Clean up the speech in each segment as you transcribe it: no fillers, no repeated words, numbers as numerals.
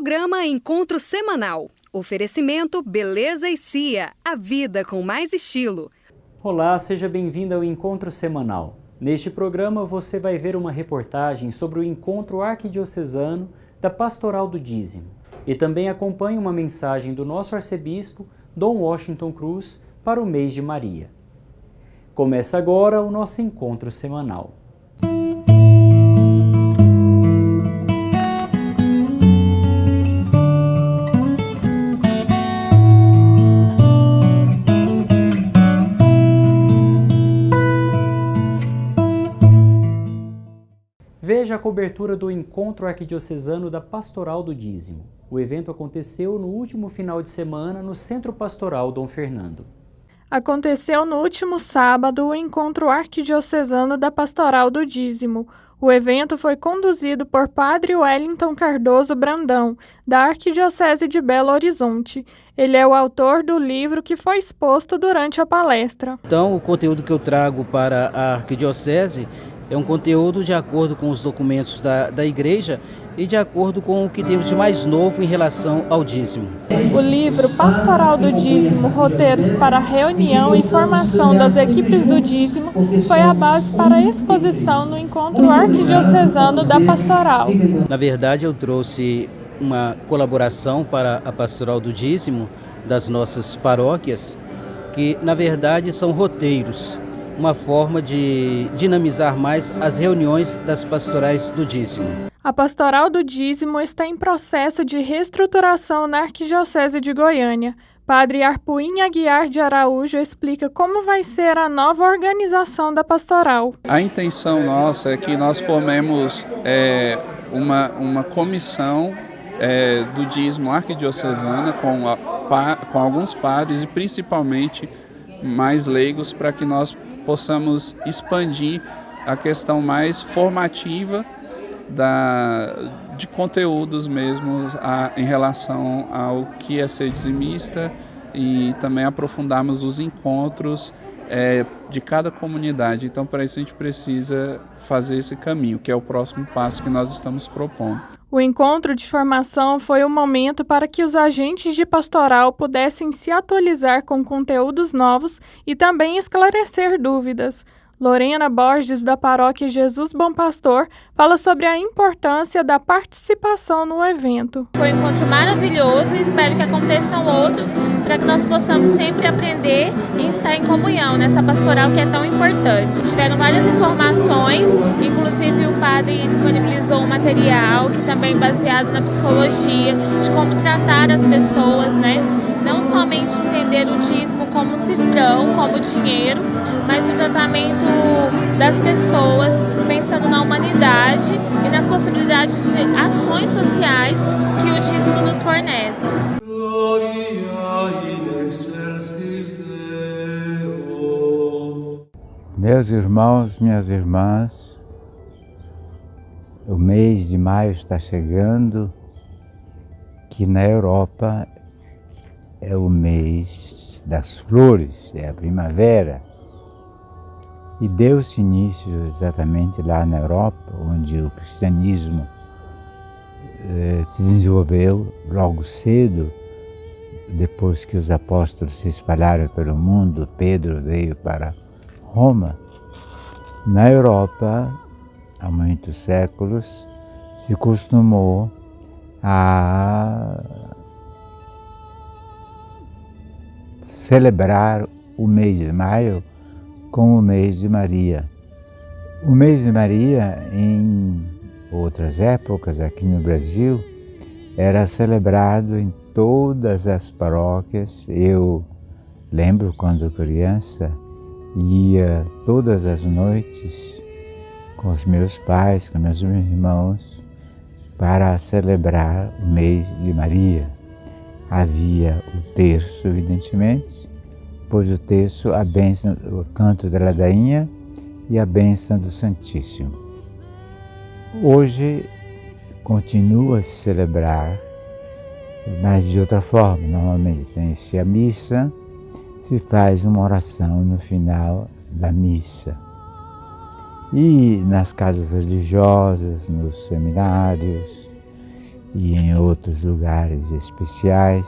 Programa Encontro Semanal. Oferecimento Beleza e Cia, a vida com mais estilo. Olá, seja bem-vindo ao Encontro Semanal. Neste programa você vai ver uma reportagem sobre o Encontro Arquidiocesano da Pastoral do Dízimo e também acompanhe uma mensagem do nosso arcebispo, Dom Washington Cruz, para o mês de Maria. Começa agora o nosso Encontro Semanal. Veja a cobertura do Encontro Arquidiocesano da Pastoral do Dízimo. O evento aconteceu no último final de semana no Centro Pastoral Dom Fernando. Aconteceu no último sábado o Encontro Arquidiocesano da Pastoral do Dízimo. O evento foi conduzido por Padre Wellington Cardoso Brandão, da Arquidiocese de Belo Horizonte. Ele é o autor do livro que foi exposto durante a palestra. Então, o conteúdo que eu trago para a Arquidiocese é um conteúdo de acordo com os documentos da Igreja e de acordo com o que temos de mais novo em relação ao dízimo. O livro Pastoral do Dízimo, Roteiros para a Reunião e Formação das Equipes do Dízimo foi a base para a exposição no Encontro Arquidiocesano da Pastoral. Na verdade, eu trouxe uma colaboração para a Pastoral do Dízimo das nossas paróquias, que na verdade são roteiros, uma forma de dinamizar mais as reuniões das pastorais do dízimo. A Pastoral do Dízimo está em processo de reestruturação na Arquidiocese de Goiânia. Padre Arpuim Aguiar de Araújo explica como vai ser a nova organização da pastoral. A intenção nossa é que nós formemos uma comissão do dízimo arquidiocesana com alguns padres e principalmente mais leigos, para que nós possamos expandir a questão mais formativa de conteúdos mesmo em relação ao que é ser dizimista, e também aprofundarmos os encontros de cada comunidade. Então, para isso a gente precisa fazer esse caminho, que é o próximo passo que nós estamos propondo. O encontro de formação foi um momento para que os agentes de pastoral pudessem se atualizar com conteúdos novos e também esclarecer dúvidas. Lorena Borges, da Paróquia Jesus Bom Pastor, fala sobre a importância da participação no evento. Foi um encontro maravilhoso e espero que aconteçam outros, para que nós possamos sempre aprender e estar em comunhão nessa pastoral que é tão importante. Tiveram várias informações, inclusive o padre disponibilizou um material que também é baseado na psicologia, de como tratar as pessoas, Não somente entender o dízimo como cifrão, como dinheiro, mas o tratamento das pessoas, pensando na humanidade e nas possibilidades de ações sociais que o dízimo nos fornece. Meus irmãos, minhas irmãs, o mês de maio está chegando, que na Europa é o mês das flores, é a primavera. E deu-se início exatamente lá na Europa, onde o cristianismo se desenvolveu logo cedo, depois que os apóstolos se espalharam pelo mundo. Pedro veio para Roma. Na Europa, há muitos séculos, se costumou a celebrar o mês de maio com o mês de Maria. O mês de Maria, em outras épocas aqui no Brasil, era celebrado em todas as paróquias. Eu lembro quando criança, ia todas as noites com os meus pais, com meus irmãos, para celebrar o mês de Maria. Havia o terço, evidentemente, depois do terço a bênção, o canto da ladainha e a bênção do Santíssimo. Hoje continua a se celebrar, mas de outra forma. Normalmente tem-se a missa, se faz uma oração no final da missa. E nas casas religiosas, nos seminários e em outros lugares especiais,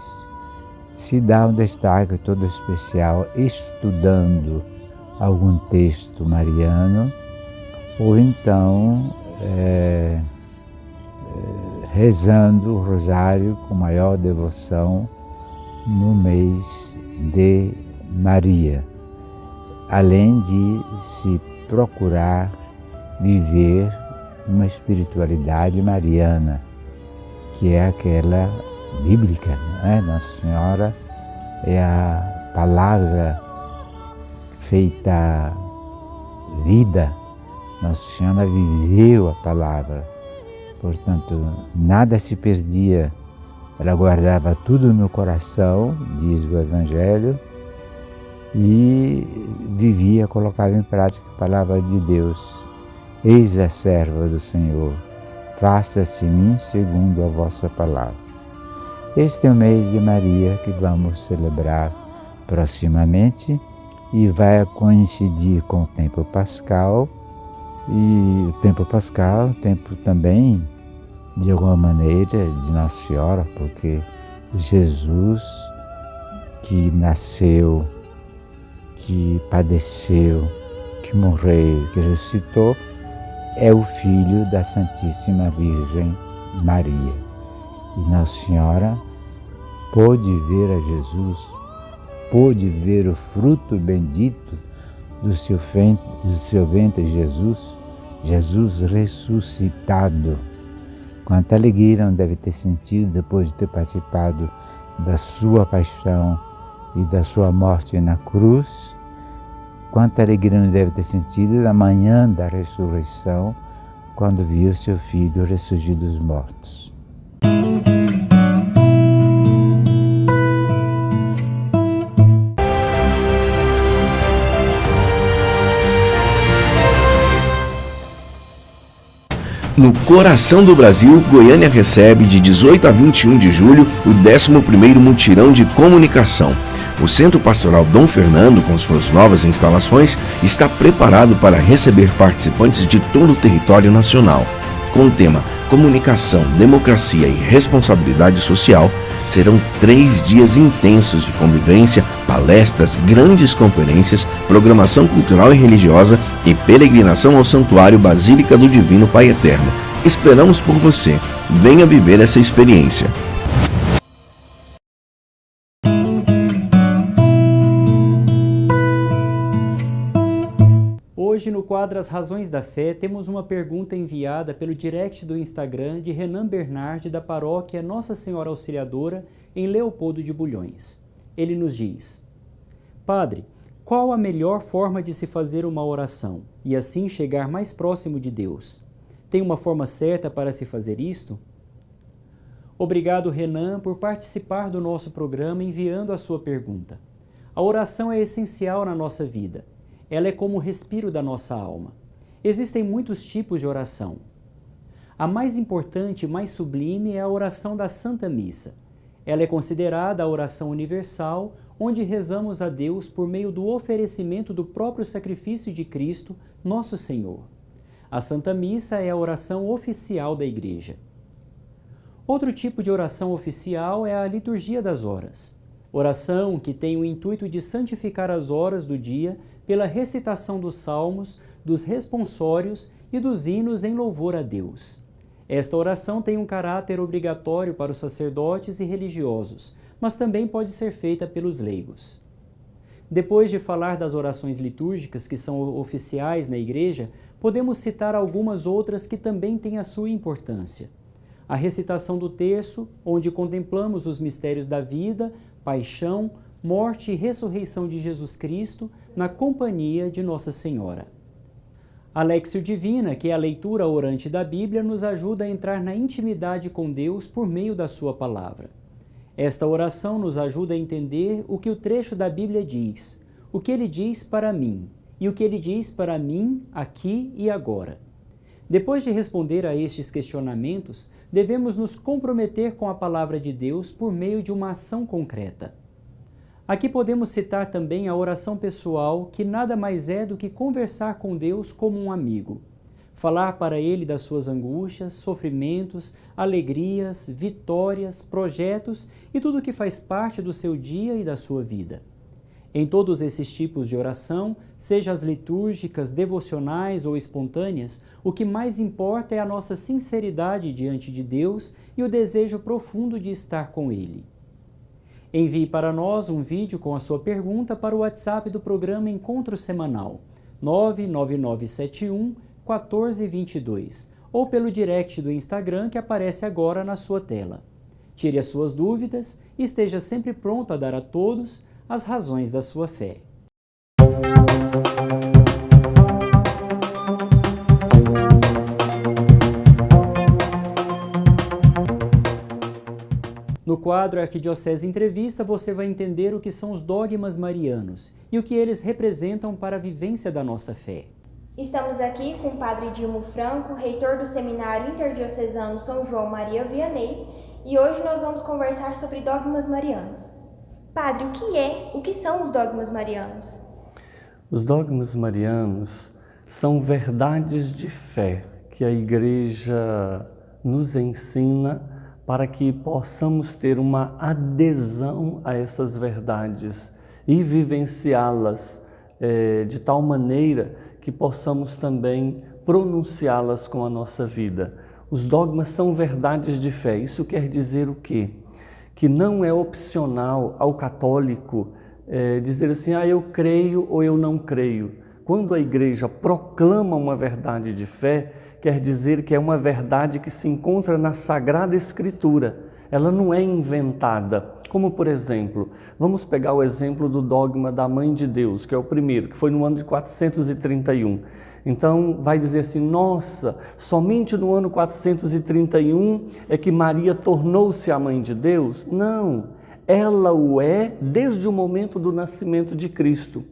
se dá um destaque todo especial estudando algum texto mariano, ou então rezando o rosário com maior devoção no mês de Maria, além de se procurar viver uma espiritualidade mariana, que é aquela bíblica, né? Nossa Senhora é a palavra feita vida. Nossa Senhora viveu a palavra, portanto, nada se perdia. Ela guardava tudo no coração, diz o Evangelho, e vivia, colocava em prática a palavra de Deus. Eis a serva do Senhor, faça-se em mim segundo a vossa palavra. Este é o mês de Maria que vamos celebrar proximamente e vai coincidir com o tempo pascal. E o tempo pascal, o tempo também, de alguma maneira, de Nossa Senhora, porque Jesus que nasceu, que padeceu, que morreu, que ressuscitou, é o Filho da Santíssima Virgem Maria. E Nossa Senhora pôde ver a Jesus, pôde ver o fruto bendito do seu ventre Jesus, Jesus ressuscitado. Quanta alegria não deve ter sentido depois de ter participado da sua paixão e da sua morte na cruz. Quanta alegria não deve ter sentido na manhã da ressurreição, quando viu seu filho ressurgir dos mortos. No coração do Brasil, Goiânia recebe de 18 a 21 de julho o 11º Mutirão de Comunicação. O Centro Pastoral Dom Fernando, com suas novas instalações, está preparado para receber participantes de todo o território nacional. Com o tema Comunicação, Democracia e Responsabilidade Social, serão 3 dias intensos de convivência, palestras, grandes conferências, programação cultural e religiosa e peregrinação ao Santuário Basílica do Divino Pai Eterno. Esperamos por você. Venha viver essa experiência. Hoje, no quadro As Razões da Fé, temos uma pergunta enviada pelo direct do Instagram de Renan Bernardi, da paróquia Nossa Senhora Auxiliadora, em Leopoldo de Bulhões. Ele nos diz: Padre, qual a melhor forma de se fazer uma oração e assim chegar mais próximo de Deus? Tem uma forma certa para se fazer isto? Obrigado, Renan, por participar do nosso programa enviando a sua pergunta. A oração é essencial na nossa vida. Ela é como o respiro da nossa alma. Existem muitos tipos de oração. A mais importante e mais sublime é a oração da Santa Missa. Ela é considerada a oração universal, onde rezamos a Deus por meio do oferecimento do próprio sacrifício de Cristo, nosso Senhor. A Santa Missa é a oração oficial da Igreja. Outro tipo de oração oficial é a liturgia das horas. Oração que tem o intuito de santificar as horas do dia pela recitação dos salmos, dos responsórios e dos hinos em louvor a Deus. Esta oração tem um caráter obrigatório para os sacerdotes e religiosos, mas também pode ser feita pelos leigos. Depois de falar das orações litúrgicas que são oficiais na Igreja, podemos citar algumas outras que também têm a sua importância. A recitação do terço, onde contemplamos os mistérios da vida, paixão, morte e ressurreição de Jesus Cristo na companhia de Nossa Senhora. A Léxio Divina, que é a leitura orante da Bíblia, nos ajuda a entrar na intimidade com Deus por meio da sua palavra. Esta oração nos ajuda a entender o que o trecho da Bíblia diz, o que ele diz para mim e o que ele diz para mim aqui e agora. Depois de responder a estes questionamentos, devemos nos comprometer com a palavra de Deus por meio de uma ação concreta. Aqui podemos citar também a oração pessoal, que nada mais é do que conversar com Deus como um amigo. falar para Ele das suas angústias, sofrimentos, alegrias, vitórias, projetos e tudo o que faz parte do seu dia e da sua vida. Em todos esses tipos de oração, seja as litúrgicas, devocionais ou espontâneas, o que mais importa é a nossa sinceridade diante de Deus e o desejo profundo de estar com Ele. Envie para nós um vídeo com a sua pergunta para o WhatsApp do programa Encontro Semanal 99971 1422 ou pelo direct do Instagram que aparece agora na sua tela. Tire as suas dúvidas e esteja sempre pronto a dar a todos as razões da sua fé. No quadro Arquidiocese Entrevista, você vai entender o que são os dogmas marianos e o que eles representam para a vivência da nossa fé. Estamos aqui com o Padre Dilmo Franco, reitor do Seminário Interdiocesano São João Maria Vianney, e hoje nós vamos conversar sobre dogmas marianos. Padre, o que são os dogmas marianos? Os dogmas marianos são verdades de fé que a Igreja nos ensina para que possamos ter uma adesão a essas verdades e vivenciá-las de tal maneira que possamos também pronunciá-las com a nossa vida. Os dogmas são verdades de fé. Isso quer dizer o quê? Que não é opcional ao católico dizer assim, eu creio ou eu não creio. Quando a Igreja proclama uma verdade de fé, quer dizer que é uma verdade que se encontra na Sagrada Escritura. Ela não é inventada. Como, por exemplo, vamos pegar o exemplo do dogma da Mãe de Deus, que é o primeiro, que foi no ano de 431. Então, vai dizer assim, nossa, somente no ano 431 é que Maria tornou-se a Mãe de Deus? Não, ela o é desde o momento do nascimento de Cristo.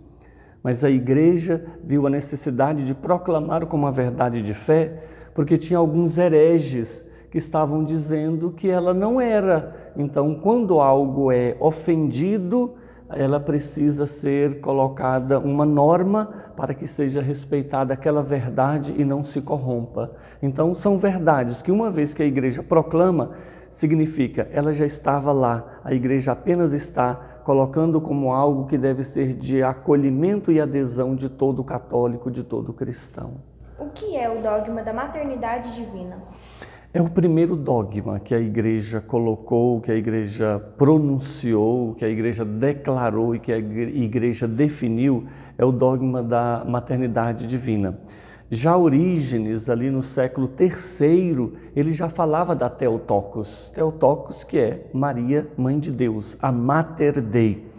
Mas a Igreja viu a necessidade de proclamar como uma verdade de fé, porque tinha alguns hereges que estavam dizendo que ela não era. Então, quando algo é ofendido, ela precisa ser colocada uma norma para que seja respeitada aquela verdade e não se corrompa. Então, são verdades que uma vez que a Igreja proclama, significa, ela já estava lá, a Igreja apenas está colocando como algo que deve ser de acolhimento e adesão de todo católico, de todo cristão. O que é o dogma da maternidade divina? É o primeiro dogma que a Igreja colocou, que a Igreja pronunciou, que a Igreja declarou e que a Igreja definiu, é o dogma da maternidade divina. Já Orígenes, ali no século III, ele já falava da Theotokos. Theotokos, que é Maria, Mãe de Deus, a Mater Dei.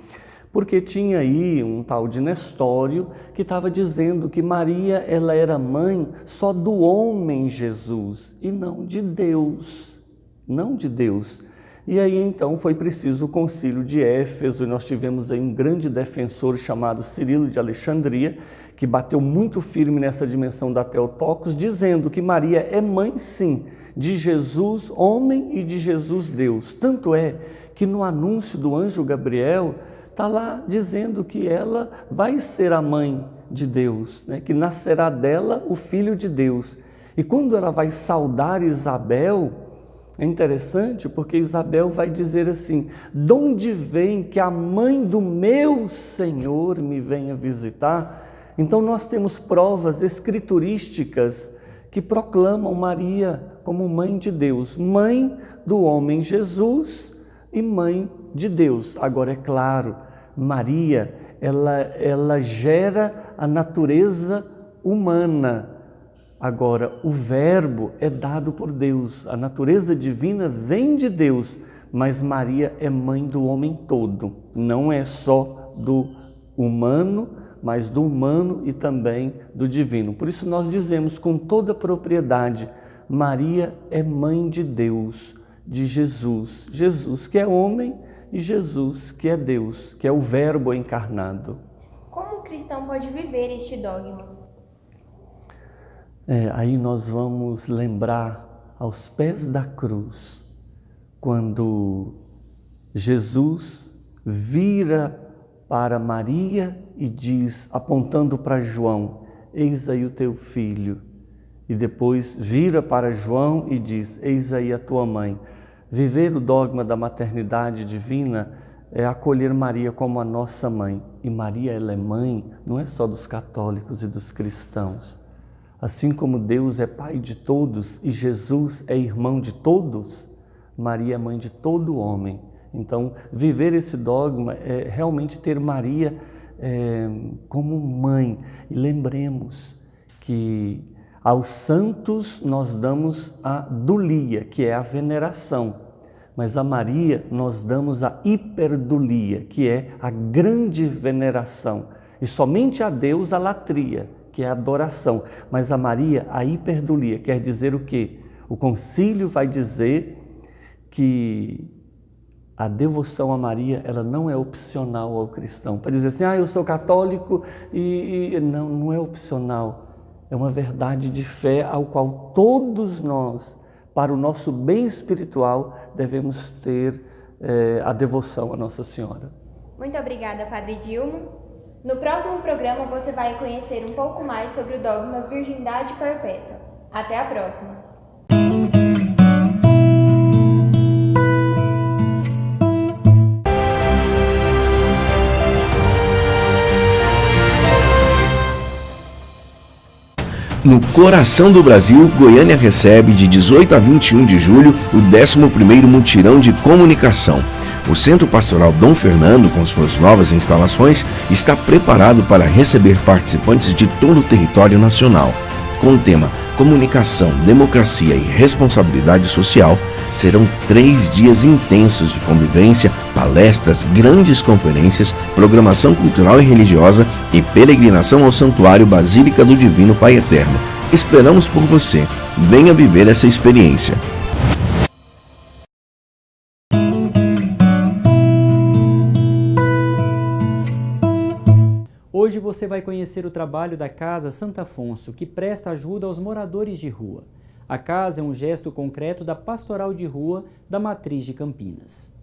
Porque tinha aí um tal de Nestório que estava dizendo que Maria ela era mãe só do homem Jesus e não de Deus. Não de Deus. E aí então foi preciso o concílio de Éfeso, e nós tivemos aí um grande defensor chamado Cirilo de Alexandria, que bateu muito firme nessa dimensão da Theotokos, dizendo que Maria é mãe sim, de Jesus homem e de Jesus Deus. Tanto é que no anúncio do anjo Gabriel, está lá dizendo que ela vai ser a mãe de Deus, né? Que nascerá dela o Filho de Deus. E quando ela vai saudar Isabel, é interessante porque Isabel vai dizer assim, de onde vem que a mãe do meu Senhor me venha visitar? Então nós temos provas escriturísticas que proclamam Maria como mãe de Deus, mãe do homem Jesus e mãe de Deus. Agora é claro, Maria, ela gera a natureza humana. Agora, o verbo é dado por Deus, a natureza divina vem de Deus, mas Maria é mãe do homem todo, não é só do humano, mas do humano e também do divino. Por isso nós dizemos com toda propriedade, Maria é mãe de Deus, de Jesus. Jesus que é homem e Jesus que é Deus, que é o verbo encarnado. Como o cristão pode viver este dogma? Aí nós vamos lembrar aos pés da cruz, quando Jesus vira para Maria e diz, apontando para João, eis aí o teu filho. e depois vira para João e diz: eis aí a tua mãe. Viver o dogma da maternidade divina é acolher Maria como a nossa mãe. E Maria, ela é mãe, não é só dos católicos e dos cristãos. Assim como Deus é pai de todos e Jesus é irmão de todos, Maria é mãe de todo homem. Então, viver esse dogma é realmente ter Maria como mãe. E lembremos que aos santos nós damos a dulia, que é a veneração. Mas a Maria nós damos a hiperdulia, que é a grande veneração. E somente a Deus a latria, que é a adoração. Mas a Maria, a hiperdulia, quer dizer o quê? O concílio vai dizer que a devoção a Maria, ela não é opcional ao cristão. Para dizer assim, eu sou católico não é opcional. É uma verdade de fé ao qual todos nós, para o nosso bem espiritual, devemos ter a devoção a Nossa Senhora. Muito obrigada, Padre Dilmo. No próximo programa você vai conhecer um pouco mais sobre o dogma Virgindade Perpétua. Até a próxima! No coração do Brasil, Goiânia recebe de 18 a 21 de julho o 11º Mutirão de Comunicação. O Centro Pastoral Dom Fernando, com suas novas instalações, está preparado para receber participantes de todo o território nacional. Com o tema Comunicação, Democracia e Responsabilidade Social, serão 3 dias intensos de convivência, palestras, grandes conferências, programação cultural e religiosa e peregrinação ao Santuário Basílica do Divino Pai Eterno. Esperamos por você. Venha viver essa experiência. Hoje você vai conhecer o trabalho da Casa Santo Afonso, que presta ajuda aos moradores de rua. A casa é um gesto concreto da Pastoral de Rua da Matriz de Campinas.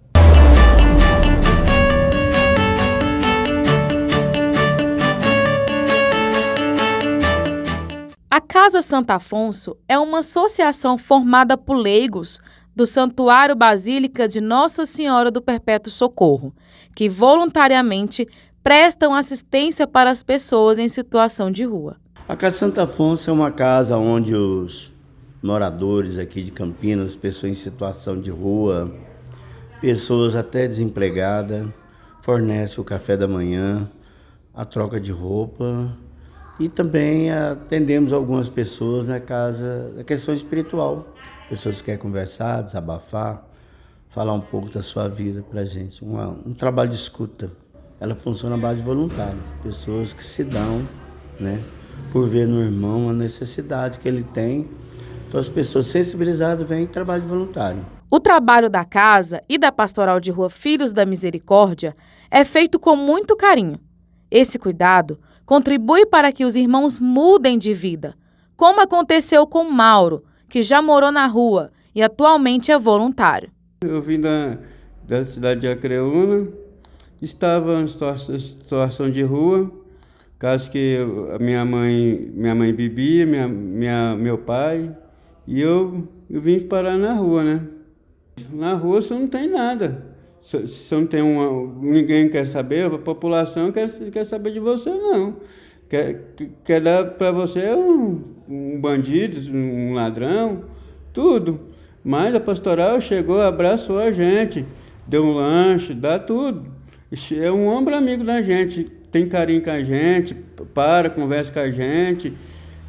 A Casa Santo Afonso é uma associação formada por leigos do Santuário Basílica de Nossa Senhora do Perpétuo Socorro, que voluntariamente prestam assistência para as pessoas em situação de rua. A Casa Santo Afonso é uma casa onde os moradores aqui de Campinas, pessoas em situação de rua, pessoas até desempregadas, fornece o café da manhã, a troca de roupa e também atendemos algumas pessoas na casa da questão espiritual. Pessoas que querem conversar, desabafar, falar um pouco da sua vida para a gente. Um trabalho de escuta. Ela funciona à base de voluntários, pessoas que se dão, por ver no irmão a necessidade que ele tem. Então as pessoas sensibilizadas vêm em trabalho de voluntário. O trabalho da casa e da Pastoral de Rua Filhos da Misericórdia é feito com muito carinho. Esse cuidado contribui para que os irmãos mudem de vida, como aconteceu com Mauro, que já morou na rua e atualmente é voluntário. Eu vim da cidade de Acreúna, estava em situação de rua, caso que a minha mãe bebia, meu pai, e eu vim parar na rua, Na rua você não tem nada, você não tem ninguém quer saber, a população quer saber de você não. Quer dar para você um bandido, um ladrão, tudo. Mas a pastoral chegou, abraçou a gente, deu um lanche, dá tudo. É um ombro amigo da gente, tem carinho com a gente, conversa com a gente.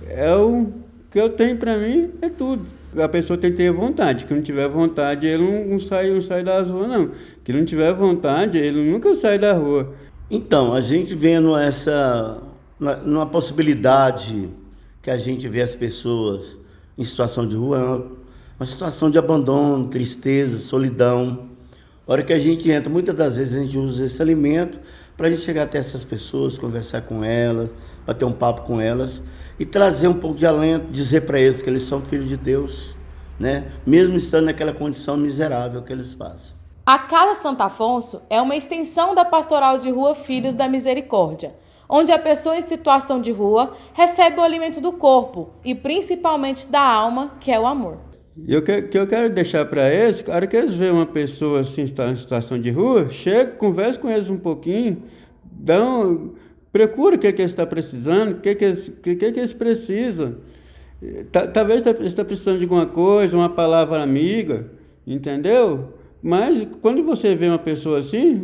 É o que eu tenho para mim, é tudo. A pessoa tem que ter vontade, que não tiver vontade, ele não sai das ruas não. Que não tiver vontade, ele nunca sai da rua. Então, a gente vendo numa possibilidade que a gente vê as pessoas em situação de rua, uma situação de abandono, tristeza, solidão. A hora que a gente entra, muitas das vezes a gente usa esse alimento para a gente chegar até essas pessoas, conversar com elas, bater um papo com elas e trazer um pouco de alento, dizer para eles que eles são filhos de Deus, mesmo estando naquela condição miserável que eles passam. A Casa Santo Afonso é uma extensão da Pastoral de Rua Filhos da Misericórdia, onde a pessoa em situação de rua recebe o alimento do corpo e principalmente da alma, que é o amor. O que eu quero deixar para eles, na hora que eles veem uma pessoa assim, em situação de rua, chega, conversa com eles um pouquinho, procura o que eles estão precisando, o que eles precisam. Talvez está precisando de alguma coisa, uma palavra amiga, entendeu? Mas quando você vê uma pessoa assim,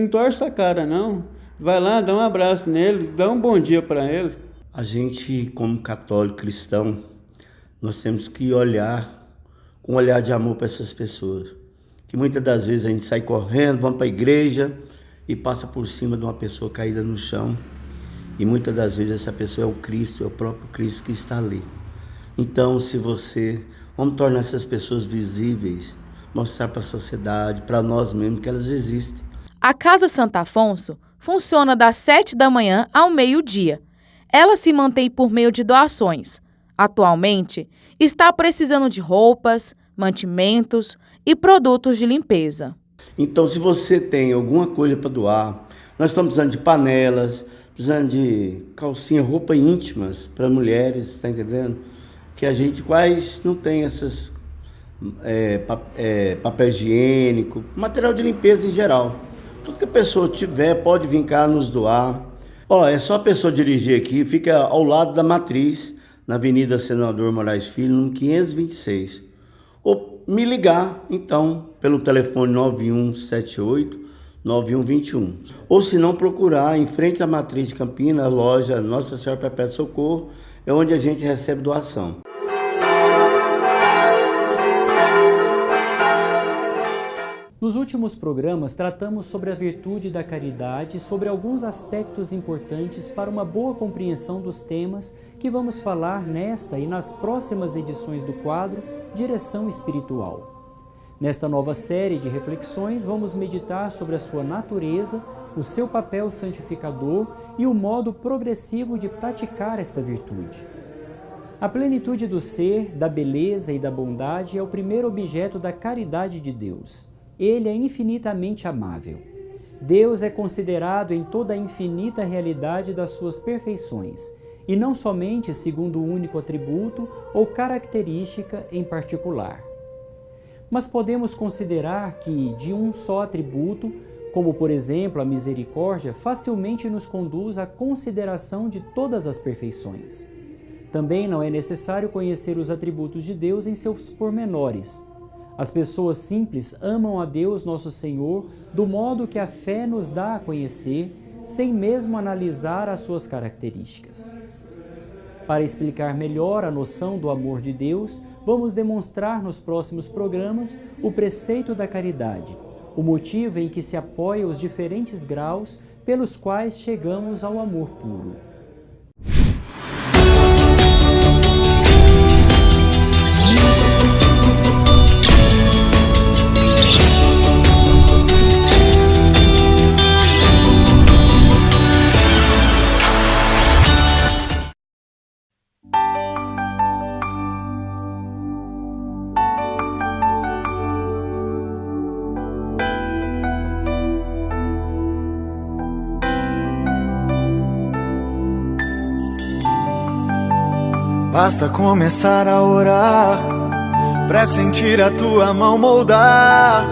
não torce a cara, não. Vai lá, dá um abraço nele, dá um bom dia para ele. A gente, como católico cristão, nós temos que olhar com um olhar de amor para essas pessoas. Que muitas das vezes a gente sai correndo, vamos para a igreja e passa por cima de uma pessoa caída no chão. E muitas das vezes essa pessoa é o Cristo, é o próprio Cristo que está ali. Então, vamos tornar essas pessoas visíveis, mostrar para a sociedade, para nós mesmos, que elas existem. A Casa Santo Afonso funciona das 7 da manhã ao meio-dia. Ela se mantém por meio de doações. Atualmente, está precisando de roupas, mantimentos e produtos de limpeza. Então, se você tem alguma coisa para doar, nós estamos precisando de panelas, precisando de calcinha, roupa íntimas para mulheres, está entendendo? Que a gente quase não tem essas papel higiênico, material de limpeza em geral. Tudo que a pessoa tiver pode vir cá nos doar. É só a pessoa dirigir aqui, fica ao lado da matriz, na Avenida Senador Moraes Filho, número 526. Ou me ligar, então, pelo telefone 9178-9121. Ou se não, procurar em frente à matriz de Campinas, a loja Nossa Senhora Perpétua Socorro, é onde a gente recebe doação. Nos últimos programas, tratamos sobre a virtude da caridade e sobre alguns aspectos importantes para uma boa compreensão dos temas que vamos falar nesta e nas próximas edições do quadro Direção Espiritual. Nesta nova série de reflexões, vamos meditar sobre a sua natureza, o seu papel santificador e o modo progressivo de praticar esta virtude. A plenitude do ser, da beleza e da bondade é o primeiro objeto da caridade de Deus. Ele é infinitamente amável. Deus é considerado em toda a infinita realidade das suas perfeições, e não somente segundo um único atributo ou característica em particular. Mas podemos considerar que, de um só atributo, como por exemplo a misericórdia, facilmente nos conduz à consideração de todas as perfeições. Também não é necessário conhecer os atributos de Deus em seus pormenores. As pessoas simples amam a Deus nosso Senhor do modo que a fé nos dá a conhecer, sem mesmo analisar as suas características. Para explicar melhor a noção do amor de Deus, vamos demonstrar nos próximos programas o preceito da caridade, o motivo em que se apoia os diferentes graus pelos quais chegamos ao amor puro. Basta começar a orar pra sentir a tua mão moldar.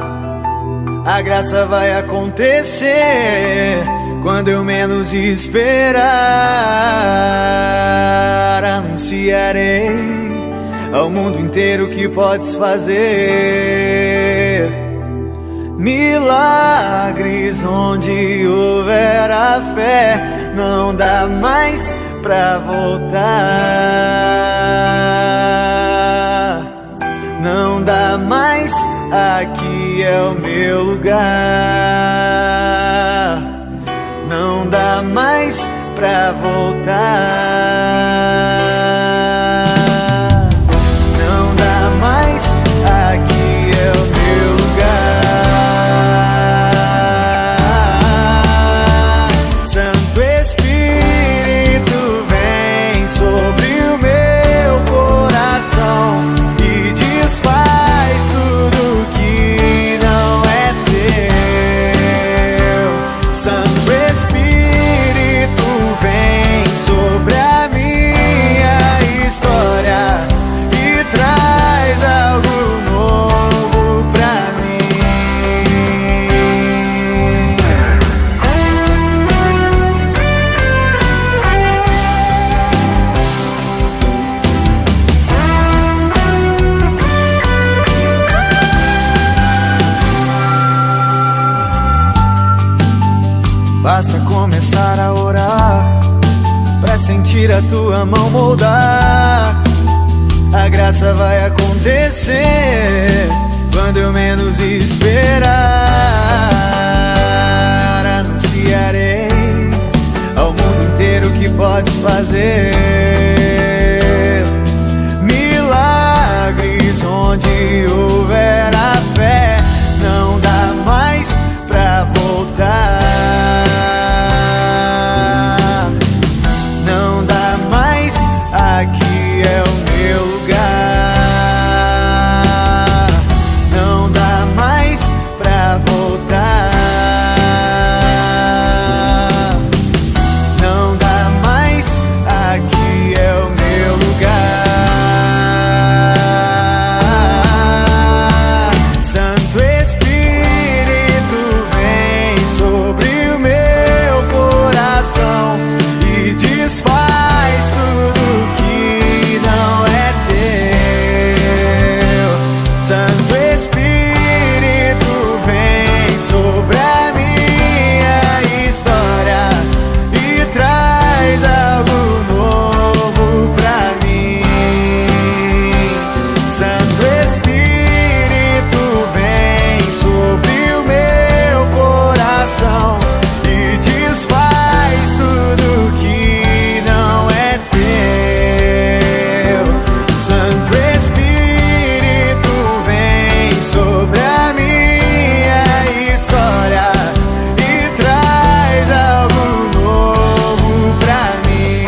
A graça vai acontecer quando eu menos esperar. Anunciarei ao mundo inteiro que podes fazer milagres onde houver a fé. Não dá mais pra voltar, não dá mais, aqui é o meu lugar. Não dá mais pra voltar, não dá mais, aqui é o meu lugar. Santo Espírito, sobre o meu coração e desfaz tudo que não é teu. Santo Espírito, Basta começar a orar pra sentir a tua mão moldar. A graça vai acontecer quando eu menos esperar. Anunciarei ao mundo inteiro que podes fazer milagres onde houver a fé. Não dá mais pra voltar. Não dá mais, aqui é o meu lugar. Não dá mais pra voltar. Não dá mais, aqui é o meu lugar. Santo Espírito vem sobre o meu coração e desfaz tudo que não é teu. Santo Espírito vem sobre a minha história e traz algo novo pra mim. Santo Espírito vem sobre o meu coração e desfaz tudo que não é teu. Santo Espírito vem sobre a minha história e traz algo novo pra mim.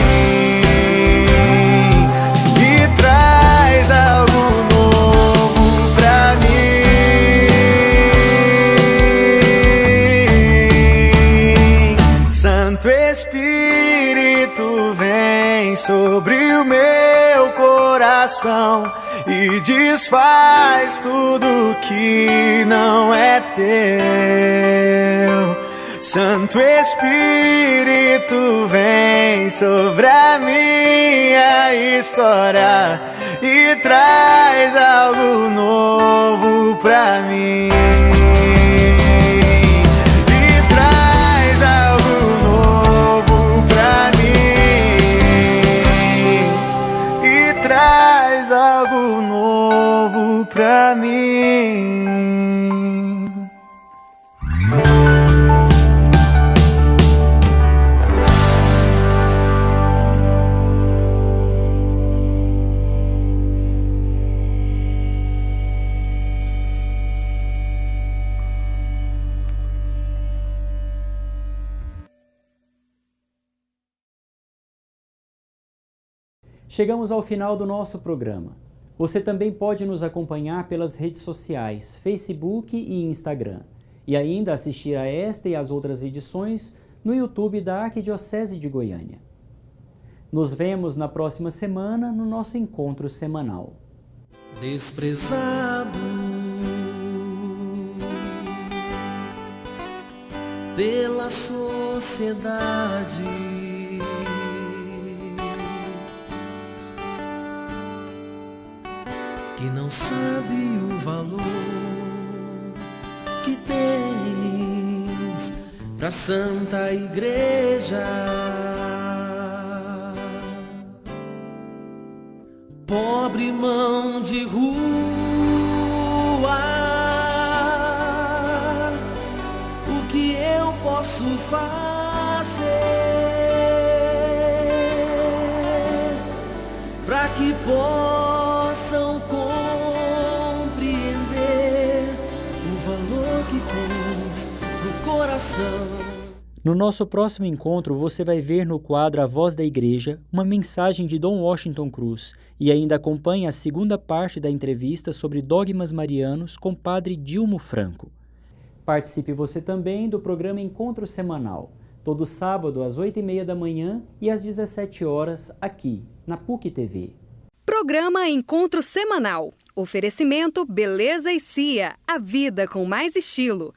E traz algo novo pra mim. Santo Espírito vem sobre o meu coração e desfaz tudo que não é teu. Santo Espírito vem sobre a minha história e traz algo novo pra mim. E traz algo novo pra mim. E traz algo novo pra mim. Chegamos ao final do nosso programa. Você também pode nos acompanhar pelas redes sociais, Facebook e Instagram, e ainda assistir a esta e as outras edições no YouTube da Arquidiocese de Goiânia. Nos vemos na próxima semana no nosso encontro semanal. Desprezado pela sociedade, que não sabe o valor que tens pra Santa Igreja. Pobre mão de rua, o que eu posso fazer pra que possam compreender o valor que tens no coração? No nosso próximo encontro, você vai ver no quadro A Voz da Igreja uma mensagem de Dom Washington Cruz e ainda acompanhe a segunda parte da entrevista sobre dogmas marianos com Padre Dilmo Franco. Participe você também do programa Encontro Semanal, todo sábado às 8h30 da manhã e às 17 horas aqui, na PUC TV. Programa Encontro Semanal. Oferecimento Beleza e Cia, a vida com mais estilo.